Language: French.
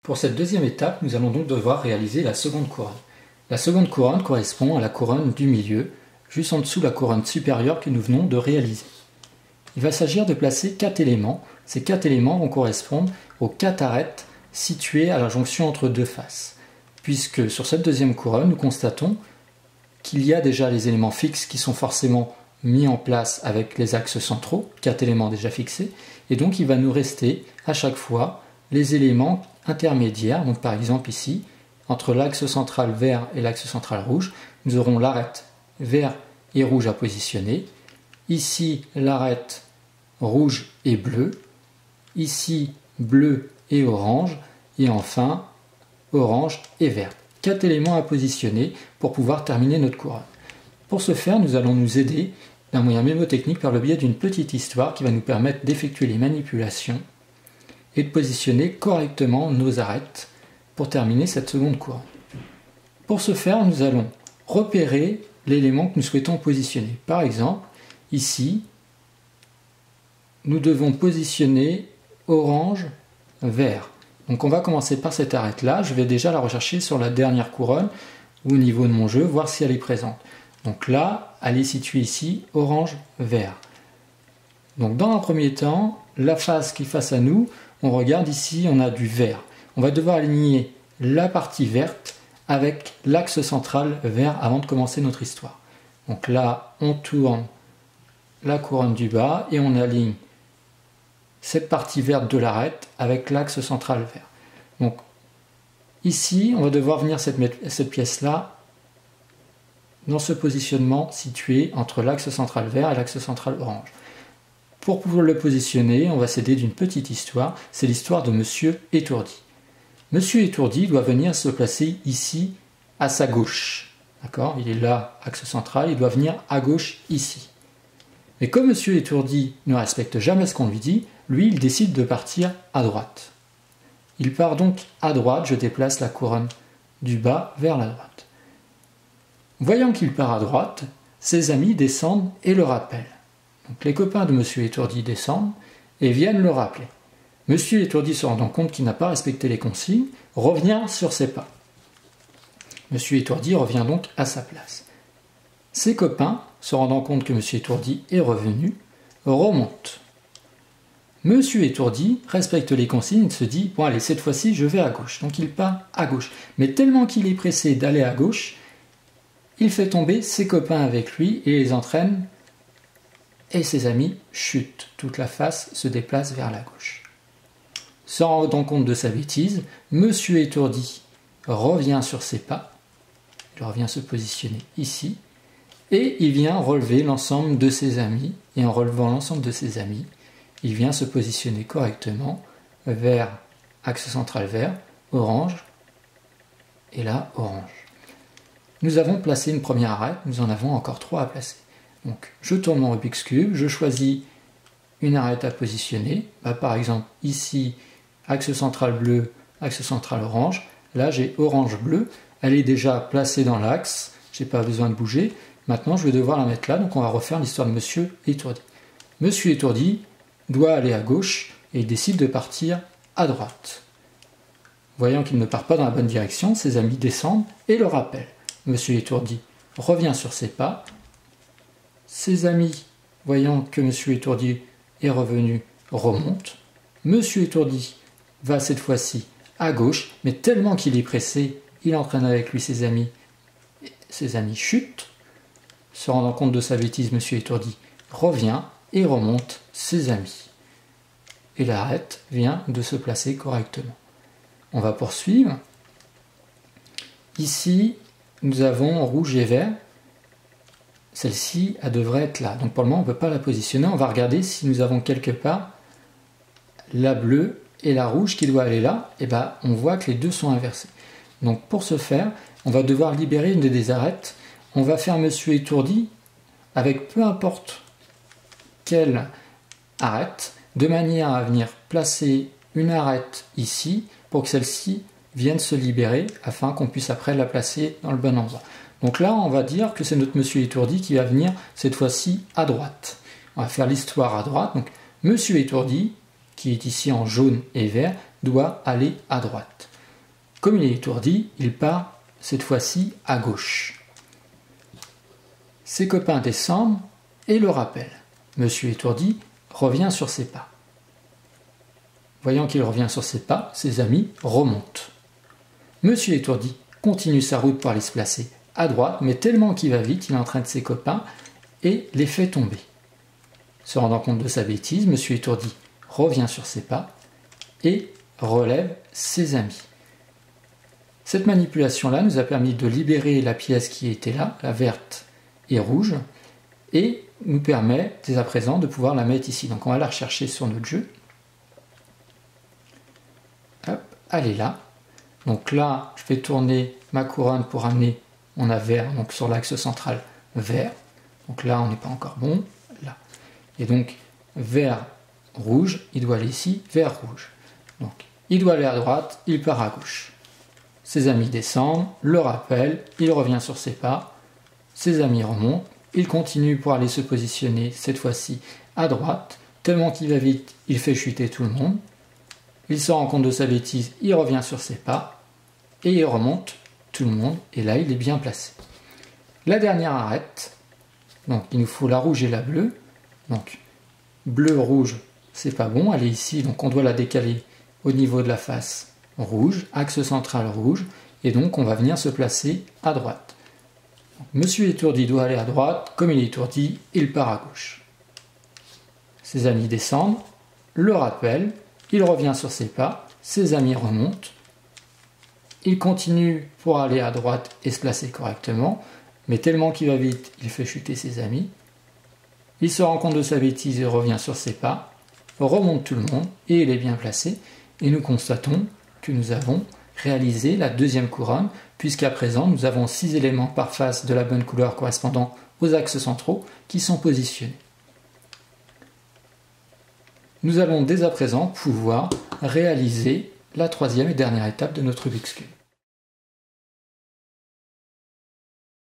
Pour cette deuxième étape, nous allons donc devoir réaliser la seconde couronne. La seconde couronne correspond à la couronne du milieu, juste en dessous de la couronne supérieure que nous venons de réaliser. Il va s'agir de placer 4 éléments. Ces 4 éléments vont correspondre aux 4 arêtes situées à la jonction entre deux faces. Puisque sur cette deuxième couronne, nous constatons qu'il y a déjà les éléments fixes qui sont forcément mis en place avec les axes centraux, 4 éléments déjà fixés, et donc il va nous rester à chaque fois les éléments intermédiaires. Donc par exemple ici, entre l'axe central vert et l'axe central rouge, nous aurons l'arête vert et rouge à positionner, ici l'arête rouge et bleu, ici bleu et orange, et enfin orange et vert. 4 éléments à positionner pour pouvoir terminer notre couronne. Pour ce faire, nous allons nous aider d'un moyen mémotechnique par le biais d'une petite histoire qui va nous permettre d'effectuer les manipulations et de positionner correctement nos arêtes pour terminer cette seconde couronne. Pour ce faire, nous allons repérer l'élément que nous souhaitons positionner. Par exemple, ici, nous devons positionner orange, vert. Donc on va commencer par cette arête-là. Je vais déjà la rechercher sur la dernière couronne ou au niveau de mon jeu, voir si elle est présente. Donc là, elle est située ici, orange, vert. Donc dans un premier temps, la face qui est face à nous, on regarde ici, on a du vert. On va devoir aligner la partie verte avec l'axe central vert avant de commencer notre histoire. Donc là, on tourne la couronne du bas et on aligne cette partie verte de l'arête avec l'axe central vert. Donc ici, on va devoir venir cette pièce-là dans ce positionnement situé entre l'axe central vert et l'axe central orange. Pour pouvoir le positionner, on va s'aider d'une petite histoire, c'est l'histoire de Monsieur Étourdi. Monsieur Étourdi doit venir se placer ici à sa gauche. D'accord ? Il est là, axe central, il doit venir à gauche ici. Mais comme Monsieur Étourdi ne respecte jamais ce qu'on lui dit, lui, il décide de partir à droite. Il part donc à droite, je déplace la couronne du bas vers la droite. Voyant qu'il part à droite, ses amis descendent et le rappellent. Donc les copains de Monsieur Étourdi descendent et viennent le rappeler. Monsieur Étourdi, se rendant compte qu'il n'a pas respecté les consignes, revient sur ses pas. Monsieur Étourdi revient donc à sa place. Ses copains, se rendant compte que Monsieur Étourdi est revenu, remontent. Monsieur Étourdi respecte les consignes, il se dit « Bon allez, cette fois-ci, je vais à gauche ». Donc il part à gauche. Mais tellement qu'il est pressé d'aller à gauche, il fait tomber ses copains avec lui et les entraîne, et ses amis chutent. Toute la face se déplace vers la gauche. Se rendant compte de sa bêtise, Monsieur Étourdi revient sur ses pas, il revient se positionner ici, et il vient relever l'ensemble de ses amis, et en relevant l'ensemble de ses amis, il vient se positionner correctement vers axe central vert, orange, et là, orange. Nous avons placé une première arête, nous en avons encore 3 à placer. Donc, je tourne mon Rubik's Cube, je choisis une arête à positionner. Par exemple, ici, axe central bleu, axe central orange. Là, j'ai orange-bleu. Elle est déjà placée dans l'axe, je n'ai pas besoin de bouger. Maintenant, je vais devoir la mettre là, donc on va refaire l'histoire de Monsieur Étourdi. Monsieur Étourdi doit aller à gauche et il décide de partir à droite. Voyant qu'il ne part pas dans la bonne direction, ses amis descendent et le rappellent. Monsieur Étourdi revient sur ses pas. Ses amis, voyant que Monsieur Étourdi est revenu, remontent. Monsieur Étourdi va cette fois-ci à gauche, mais tellement qu'il est pressé, il entraîne avec lui ses amis. Ses amis chutent. Se rendant compte de sa bêtise, Monsieur Étourdi revient et remonte ses amis. Et l'arête vient de se placer correctement. On va poursuivre. Ici, nous avons rouge et vert. Celle-ci, elle devrait être là. Donc pour le moment, on ne peut pas la positionner. On va regarder si nous avons quelque part la bleue et la rouge qui doit aller là. Et bien, on voit que les deux sont inversés. Donc pour ce faire, on va devoir libérer une des arêtes. On va faire Monsieur Étourdi avec peu importe quelle arête, de manière à venir placer une arête ici pour que celle-ci vienne se libérer afin qu'on puisse après la placer dans le bon endroit. Donc là, on va dire que c'est notre Monsieur Étourdi qui va venir cette fois-ci à droite. On va faire l'histoire à droite. Donc Monsieur Étourdi, qui est ici en jaune et vert, doit aller à droite. Comme il est étourdi, il part cette fois-ci à gauche. Ses copains descendent et le rappellent. Monsieur étourdi revient sur ses pas. Voyant qu'il revient sur ses pas, ses amis remontent. Monsieur étourdi continue sa route pour aller se placer à droite, mais tellement qu'il va vite, il entraîne ses copains et les fait tomber. Se rendant compte de sa bêtise, monsieur étourdi revient sur ses pas et relève ses amis. Cette manipulation-là nous a permis de libérer la pièce qui était là, la verte et rouge, et nous permet dès à présent de pouvoir la mettre ici. Donc on va la rechercher sur notre jeu. Hop, elle est là. Donc là, je vais tourner ma couronne pour amener, on a vert, donc sur l'axe central, vert. Donc là, on n'est pas encore bon, là. Et donc, vert, rouge, il doit aller ici, vert, rouge. Donc, il doit aller à droite, il part à gauche. Ses amis descendent, le rappellent, il revient sur ses pas, ses amis remontent, il continue pour aller se positionner, cette fois-ci, à droite. Tellement qu'il va vite, il fait chuter tout le monde. Il se rend compte de sa bêtise, il revient sur ses pas, et il remonte tout le monde, et là, il est bien placé. La dernière arête, donc il nous faut la rouge et la bleue. Donc, bleu-rouge, c'est pas bon, elle est ici, donc on doit la décaler au niveau de la face rouge, axe central rouge, et donc on va venir se placer à droite. Donc, monsieur étourdi doit aller à droite, comme il est étourdi, il part à gauche. Ses amis descendent, le rappellent, il revient sur ses pas, ses amis remontent, il continue pour aller à droite et se placer correctement, mais tellement qu'il va vite, il fait chuter ses amis. Il se rend compte de sa bêtise et revient sur ses pas, remonte tout le monde et il est bien placé. Et nous constatons que nous avons réalisé la deuxième couronne, puisqu'à présent nous avons 6 éléments par face de la bonne couleur correspondant aux axes centraux qui sont positionnés. Nous allons dès à présent pouvoir réaliser la troisième et dernière étape de notre Rubik's Cube.